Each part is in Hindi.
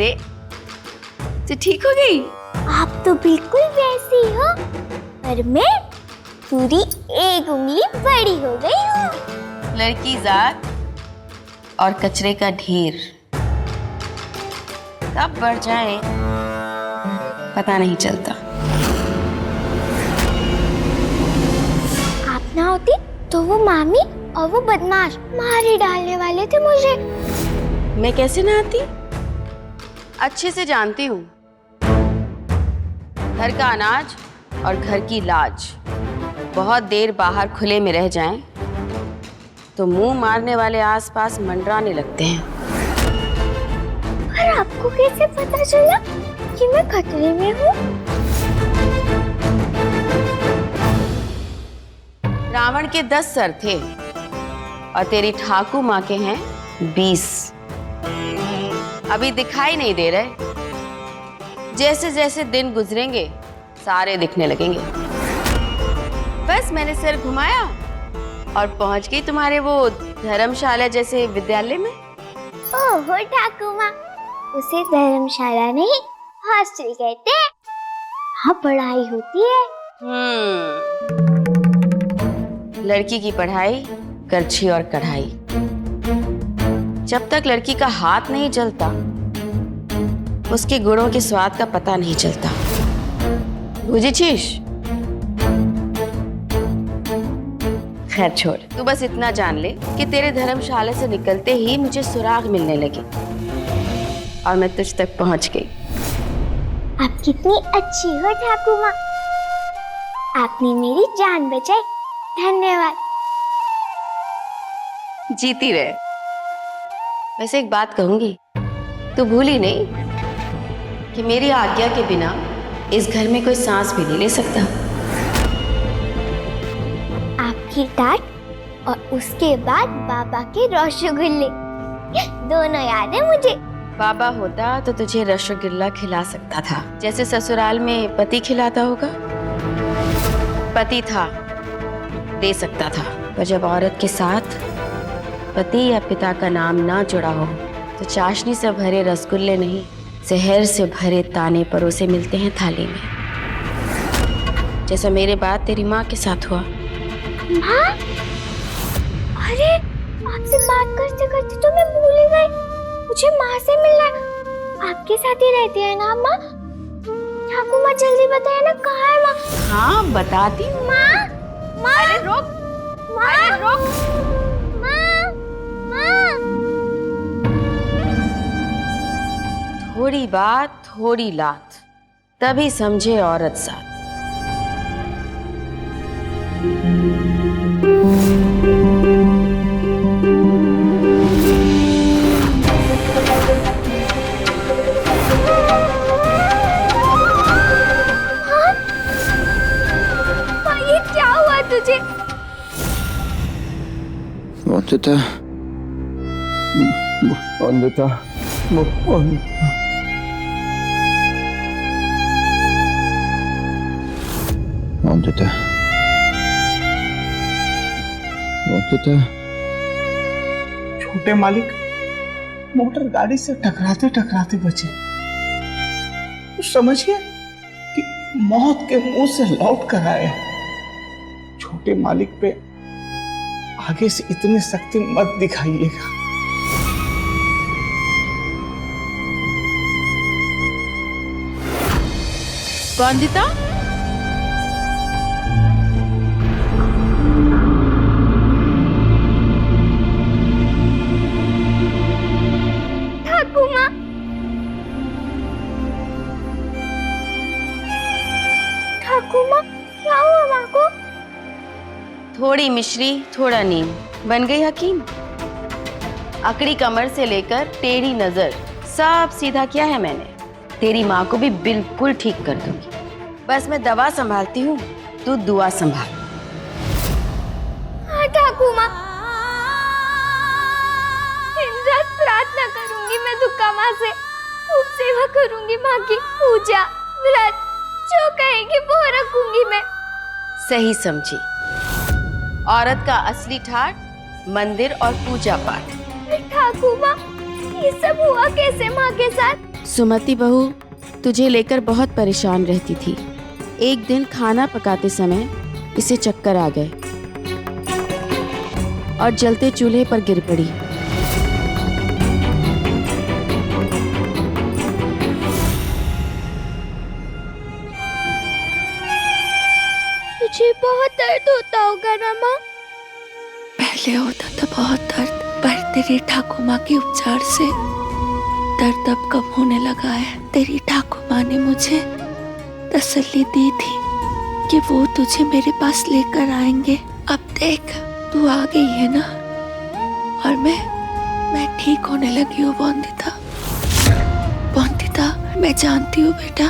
अरे तो ठीक हो गई? आप तो बिल्कुल वैसी हो, पर मैं पूरी 1 उंगली बड़ी हो गई हूँ। लड़की जात और कचरे का ढेर कब बढ़ जाए पता नहीं चलता। आप ना होती तो वो मामी और वो बदमाश मार डालने वाले थे मुझे। मैं कैसे ना आती? अच्छे से जानती हूँ। घर का अनाज और घर की लाज बहुत देर बाहर खुले में रह जाएं तो मुंह मारने वाले आसपास मंडराने लगते हैं। पर आपको कैसे पता चला कि मैं खतरे में हूँ? रावण के 10 सर थे और तेरी ठाकू माँ के हैं 20। अभी दिखाई नहीं दे रहे, जैसे जैसे दिन गुजरेंगे सारे दिखने लगेंगे। बस मैंने सिर घुमाया और पहुंच गई तुम्हारे वो धर्मशाला जैसे विद्यालय में। ओहो ठाकू माँ, उसे धर्मशाला नहीं हॉस्टल कहते हैं। हाँ पढ़ाई होती है। लड़की की पढ़ाई करछी और कढ़ाई। जब तक लड़की का हाथ नहीं जलता उसके गुणों के स्वाद का पता नहीं चलता। बुझिछिस? खैर छोड़, तू बस इतना जान ले कि तेरे धर्मशाला से निकलते ही मुझे सुराग मिलने लगे और मैं तुझ तक पहुंच गई। आप कितनी अच्छी हो ठाकू माँ, आपने मेरी जान बचाई, धन्यवाद। जीती रहे। वैसे एक बात कहूंगी, तू भूली नहीं कि मेरी आज्ञा के बिना इस घर में कोई सांस भी नहीं ले सकता। आपकी डांट और उसके बाद बाबा के रसगुल्ले दोनों याद है मुझे। बाबा होता तो तुझे रसगुल्ला खिला सकता था, जैसे ससुराल में पति खिलाता होगा। पति था, दे सकता था, पर जब औरत के साथ पति या पिता का नाम ना जुड़ा हो तो चाशनी से भरे रसगुल्ले नहीं, जहर से भरे ताने परोसे मिलते हैं थाली में। जैसा मेरे बाद तेरी माँ के साथ हुआ। माँ? अरे आपसे बात करते करते तो मैं भूल ही गई, मुझे माँ से मिलना है। आपके साथ ही रहती है ना माँ? ठाकू माँ जल्दी बताइए ना, कहाँ है माँ? हाँ बताती। माँ, माँ, अरे रुक, माँ, अरे रुक। माँ, माँ। थोड़ी बात थोड़ी लात, तभी समझे औरत साथ। तुझे वंदिता, वंदिता, वंदिता, वंदिता। छोटे मालिक मोटर गाड़ी से टकराते टकराते बचे। तो समझिए कि मौत के मुंह से लौट कर आए। छोटे मालिक पे आगे से इतनी सख्ती मत दिखाइएगा। वंदिता, ठाकू माँ, ठाकू माँ, क्या हुआ माँ को? थोड़ी मिश्री थोड़ा नीम, बन गई हकीम। अकड़ी कमर से लेकर टेढ़ी नजर सब सीधा किया है मैंने। तेरी माँ को भी बिल्कुल ठीक कर दूंगी। बस मैं दवा संभालती हूँ, तू दुआ संभाल। हाँ ठाकू माँ, दिन रात प्रार्थना करूंगी मैं दुर्गा माँ से, खूब सेवा करूंगी माँ की, पूजा व्रत जो कहेगी वो रखूंगी मैं। सही समझी। औरत का असली ठाठ मंदिर और पूजा पाठ। ठाकू माँ, ये सब हुआ कैसे माँ के साथ? सुमति बहू तुझे लेकर बहुत परेशान रहती थी। एक दिन खाना पकाते समय इसे चक्कर आ गए और जलते चूल्हे पर गिर पड़ी। मुझे बहुत दर्द होता होगा ना माँ? पहले होता था बहुत दर्द, पर तेरी ठाकुर माँ के उपचार से दर्द अब कम होने लगा है। तेरी ठाकुर माँ ने मुझे तसल्ली दी थी कि वो तुझे मेरे पास लेकर आएंगे। अब देख तू आ गई है ना, और मैं ठीक होने लगी हूँ वंदिता। वंदिता, मैं जानती हूँ बेटा,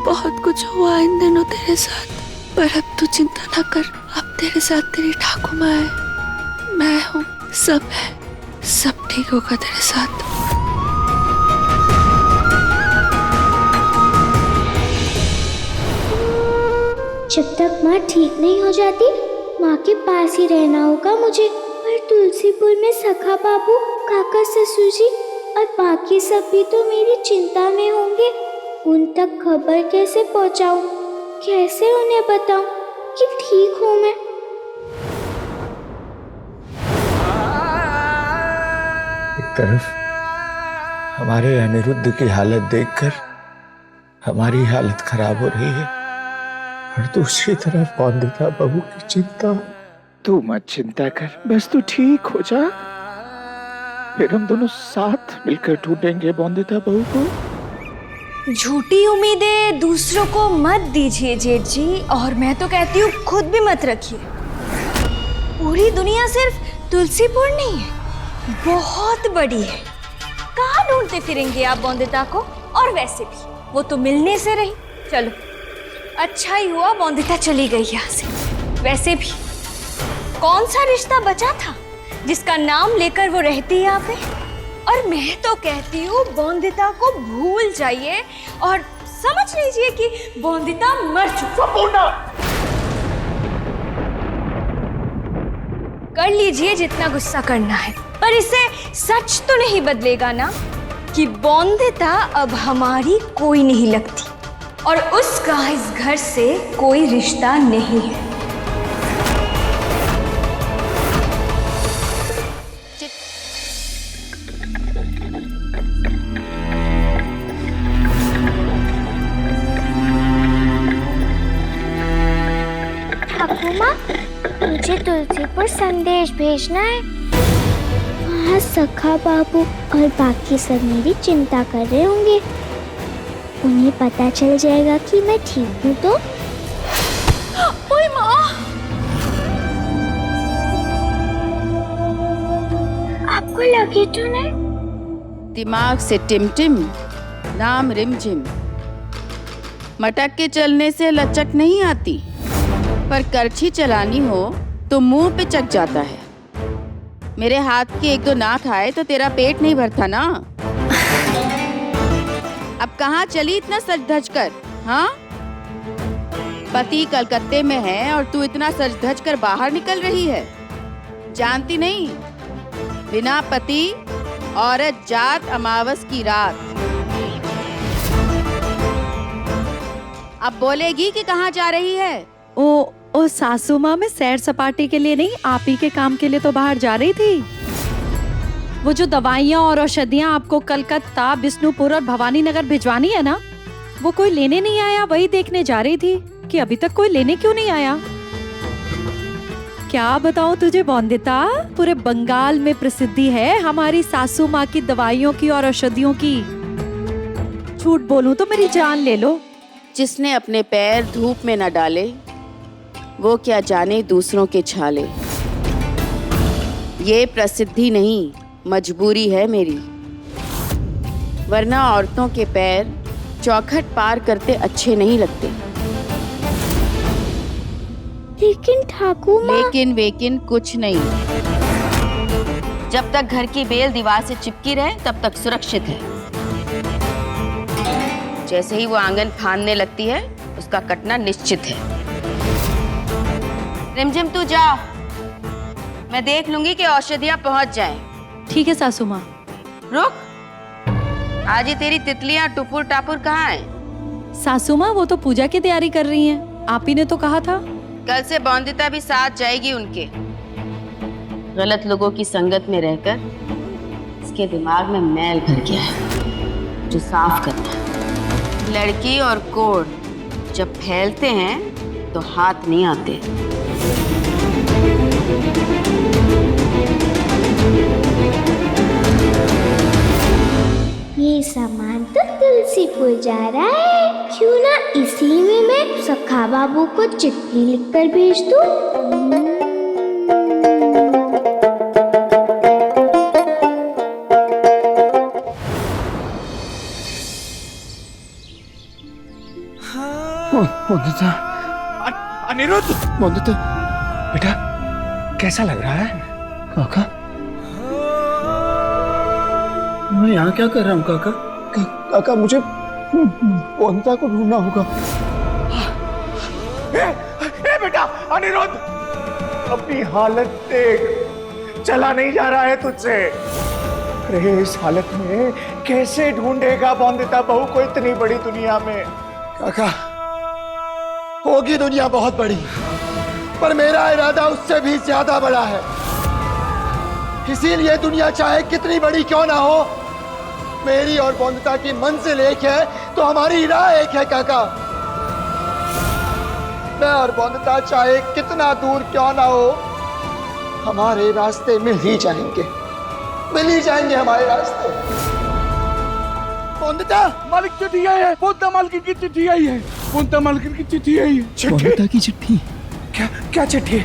बहुत कुछ हुआ इन दिनों तेरे साथ, पर अब तू चिंता ना कर। अब तेरे साथ तेरी ठाकुर माँ है, मैं हूँ, सब है, सब ठीक होगा तेरे साथ। जब तक माँ ठीक नहीं हो जाती माँ के पास ही रहना होगा मुझे। और तुलसीपुर में सखा बाबू, काका, ससुर जी और बाकी सब भी तो मेरी चिंता में होंगे। उन तक खबर कैसे पहुँचाऊँ? कैसे उन्हें बताऊँ कि ठीक हूँ मैं? एक तरफ हमारे अनिरुद्ध की हालत देखकर हमारी हालत खराब हो रही है, और दूसरी तरफ वंदिता बहू की चिंता। तू मत चिंता कर, बस तू ठीक हो जा, फिर हम दोनों साथ मिलकर ढूंढेंगे वंदिता बहू को। झूठी उम्मीदें दूसरों को मत दीजिए जेठ जी, और मैं तो कहती हूँ खुद भी मत रखिए। पूरी दुनिया सिर्फ तुलसीपुर नहीं है, बहुत बड़ी है। कहाँ ढूंढते फिरेंगे आप वंदिता को? और वैसे भी वो तो मिलने से रही। चलो, अच्छा ही हुआ वंदिता चली गई यहाँ से। वैसे भी कौन सा रिश्ता बचा था जिसका नाम लेकर वो रहती है यहाँ पे? और मैं तो कहती हूँ वंदिता को भूल जाइए और समझ लीजिए कि वंदिता मर चुकी। कर लीजिए जितना गुस्सा करना है, पर इससे सच तो नहीं बदलेगा ना कि वंदिता अब हमारी कोई नहीं लगती और उसका इस घर से कोई रिश्ता नहीं है। मुझे तुलसीपुर संदेश भेजना है। वहाँ सखा बाबू और बाकी सब मेरी चिंता कर रहे होंगे। उन्हें पता चल जाएगा कि मैं ठीक हूँ तो। ओए माँ! आपको लगे तो नहीं? दिमाग से टिमटिम, नाम रिमझिम। मटक के चलने से लचक नहीं आती, पर करछी चलानी हो तो मुंह पे चक जाता है। मेरे हाथ के एक दो ना खाए तो तेरा पेट नहीं भरता ना। अब कहाँ चली इतना सज धज कर? हाँ, पति कलकत्ते में है और तू इतना सज धज कर बाहर निकल रही है। जानती नहीं, बिना पति औरत जात अमावस की रात। अब बोलेगी कि कहाँ जा रही है? ओ सासू माँ, मैं सैर सपाटे के लिए नहीं, आप ही के काम के लिए तो बाहर जा रही थी। वो जो दवाइयाँ और औषधियाँ आपको कलकत्ता, बिष्णुपुर और भवानी नगर भिजवानी है ना, वो कोई लेने नहीं आया, वही देखने जा रही थी कि अभी तक कोई लेने क्यों नहीं आया। क्या बताऊँ तुझे वंदिता, पूरे बंगाल में प्रसिद्धि है हमारी सासू माँ की दवाइयों की और औषधियों की। झूठ बोलूं तो मेरी जान ले लो। जिसने अपने पैर धूप में न डाले वो क्या जाने दूसरों के छाले। ये प्रसिद्धि नहीं, मजबूरी है मेरी, वरना औरतों के पैर चौखट पार करते अच्छे नहीं लगते। लेकिन ठाकुर माँ। लेकिन वेकिन कुछ नहीं। जब तक घर की बेल दीवार से चिपकी रहे तब तक सुरक्षित है। जैसे ही वो आंगन फांदने लगती है उसका कटना निश्चित है। रिमझिम तू जा, मैं देख लूंगी कि औषधियां पहुंच जाएं। ठीक है सासू माँ। रुक, आज ये तेरी तितलियां टुपुर टापुर कहाँ हैं? सासू माँ वो तो पूजा की तैयारी कर रही हैं। आप ही ने तो कहा था। कल से बौंदिता भी साथ जाएगी उनके। गलत लोगों की संगत में रहकर इसके दिमाग में मैल भर गया है जो साफ करना है। लड़की और कोड जब फैलते हैं तो हाथ नहीं आते। ये सामान तो तुलसीपुर जा रहा है, क्यों ना इसी में मैं सखा बाबू को चिट्ठी लिखकर भेज दूं? वंदिता, अनिरुद्ध, वंदिता, बेटा कैसा लग रहा है? काका, मैं यहाँ क्या कर रहा हूँ काका? काका मुझे वंदिता को ढूंढना होगा। ए बेटा अनिरुद्ध, अपनी हालत देख, चला नहीं जा रहा है तुझसे। अरे इस हालत में कैसे ढूंढेगा वंदिता बहू को इतनी बड़ी दुनिया में? काका, होगी दुनिया बहुत बड़ी, पर मेरा इरादा उससे भी ज्यादा बड़ा है। इसीलिए दुनिया चाहे कितनी बड़ी क्यों ना हो, मेरी और वंदिता की मंजिल एक है तो हमारी राह एक है काका। मैं और वंदिता चाहे कितना दूर क्यों ना हो, हमारे रास्ते मिल ही जाएंगे, मिल ही जाएंगे हमारे रास्ते। वंदिता, मालिक चिट्ठी आई है, वंदिता मालकिन की चिट्ठी आई है, वंदिता मालकिन की चिट्ठी आई है। वंदिता की चिट्ठी? क्या क्या चिट्ठी?